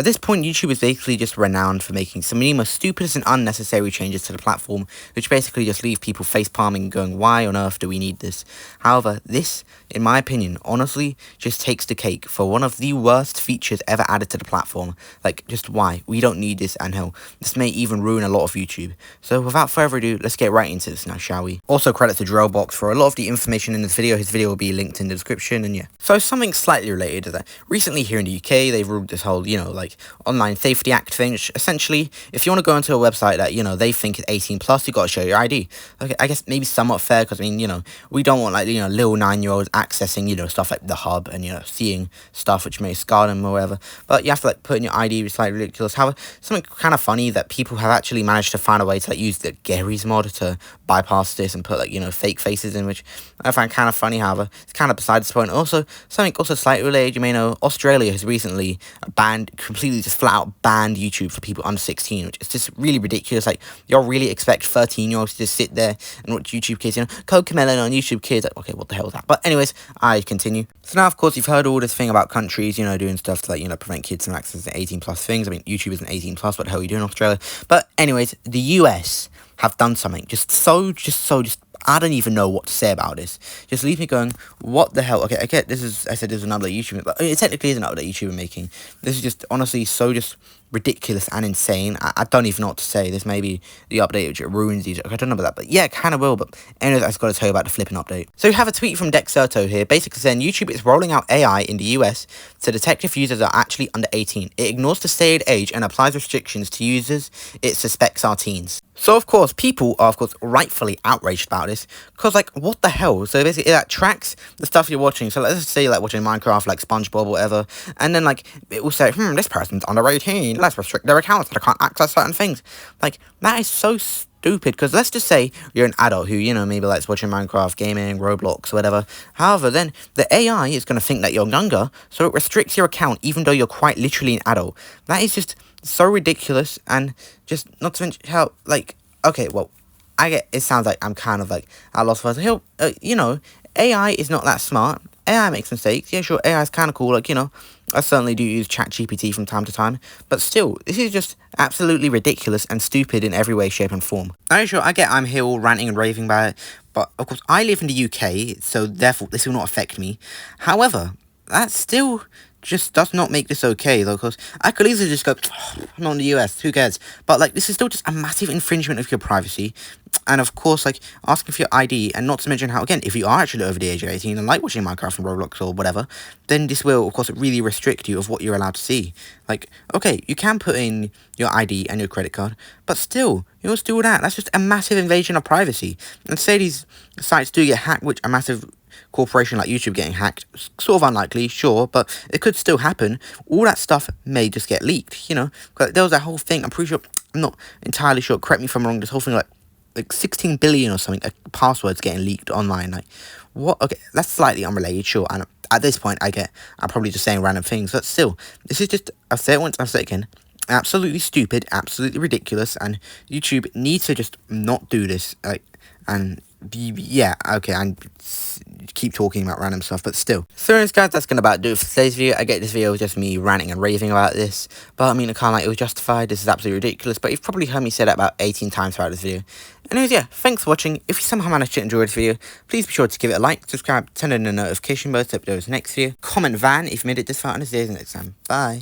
At this point, YouTube is basically just renowned for making some of the most stupidest and unnecessary changes to the platform, which basically just leave people facepalming and going, why on earth do we need this? However, this, in my opinion, honestly just takes the cake for one of the worst features ever added to the platform. Like, just why? We don't need this, and hell, this may even ruin a lot of YouTube. So without further ado, let's get right into this now, shall we? Also, credit to Drillbox for a lot of the information in this video. His video will be linked in the description, and yeah. So something slightly related to that. Recently here in the UK, they've ruled this whole, like online safety act thing, which essentially, if you want to go into a website that, they think is 18 plus, you got to show your ID. Okay, I guess maybe somewhat fair, because, we don't want, little 9-year-olds accessing, stuff like the hub and, seeing stuff which may scar them or whatever. But you have to, put in your ID, which is, ridiculous. However, something kind of funny that people have actually managed to find a way to, use the Gary's mod to bypass this and put, fake faces in, which I find kind of funny. However, it's kind of beside the point. Also, something also slightly related, you may know, Australia has recently completely just flat out banned YouTube for people under 16, which is just really ridiculous. Y'all really expect 13-year-olds to just sit there and watch YouTube Kids, Cocomelon on YouTube Kids. Okay, what the hell is that? But anyways, I continue. So now, of course, you've heard all this thing about countries, doing stuff to, prevent kids from accessing 18 plus things. I mean, YouTube isn't 18 plus, what the hell are you doing in Australia? But anyways, the US have done something just I don't even know what to say about this. Just leave me going, what the hell? Okay, I get this is, I said this is an update YouTuber, but it technically is an update YouTuber making. This is just honestly so just ridiculous and insane. I don't even know what to say. This may be the update which ruins these. I don't know about that, but yeah, it kind of will. But anyways, I just got to tell you about the flipping update. So we have a tweet from Dexerto here, basically saying YouTube is rolling out AI in the US to detect if users are actually under 18. It ignores the stated age and applies restrictions to users it suspects are teens. So, of course, people are, rightfully outraged about this, because, what the hell? So, basically, it tracks the stuff you're watching. So, let's just say, watching Minecraft, SpongeBob, or whatever, and then, it will say, this person's under 18, let's restrict their accounts, they can't access certain things. That is so stupid, because let's just say you're an adult who, maybe likes watching Minecraft, gaming, Roblox, whatever. However, then the AI is going to think that you're younger, so it restricts your account, even though you're quite literally an adult. That is just so ridiculous, and just not to mention how, okay, well, I get, it sounds like I'm kind of, at loss for words. AI is not that smart. AI makes mistakes. Yeah, sure, AI is kind of cool. I certainly do use ChatGPT from time to time. But still, this is just absolutely ridiculous and stupid in every way, shape, and form. I'm sure I get I'm here all ranting and raving about it. But, of course, I live in the UK, so therefore this will not affect me. However, that still just does not make this okay, though, because I could easily just go, I'm not in the US, who cares? But, this is still just a massive infringement of your privacy, and, of course, asking for your ID, and not to mention how, again, if you are actually over the age of 18 and like watching Minecraft and Roblox or whatever, then this will, of course, really restrict you of what you're allowed to see. Okay, you can put in your ID and your credit card, but still, you'll still do that. That's just a massive invasion of privacy. And say these sites do get hacked, which a massive corporation like YouTube getting hacked, sort of unlikely, sure, but it could still happen. All that stuff may just get leaked, there was that whole thing, I'm pretty sure, I'm not entirely sure, correct me if I'm wrong, this whole thing, 16 billion or something, passwords getting leaked online, what? Okay, that's slightly unrelated, sure, and at this point, I'm probably just saying random things, but still, this is just, I've said it once, I've said it again, absolutely stupid, absolutely ridiculous, and YouTube needs to just not do this, and yeah, okay, and keep talking about random stuff, but still. So anyways, guys, that's gonna about do it for today's video. I get this video was just me ranting and raving about this, but I mean, I can't it was justified. This is absolutely ridiculous, but you've probably heard me say that about 18 times throughout this video. Anyways, yeah, thanks for watching. If you somehow managed to enjoy this video, please be sure to give it a like, subscribe, turn on the notification bell to upload the next video, comment Van if you made it this far, and I'll see you next time. Bye.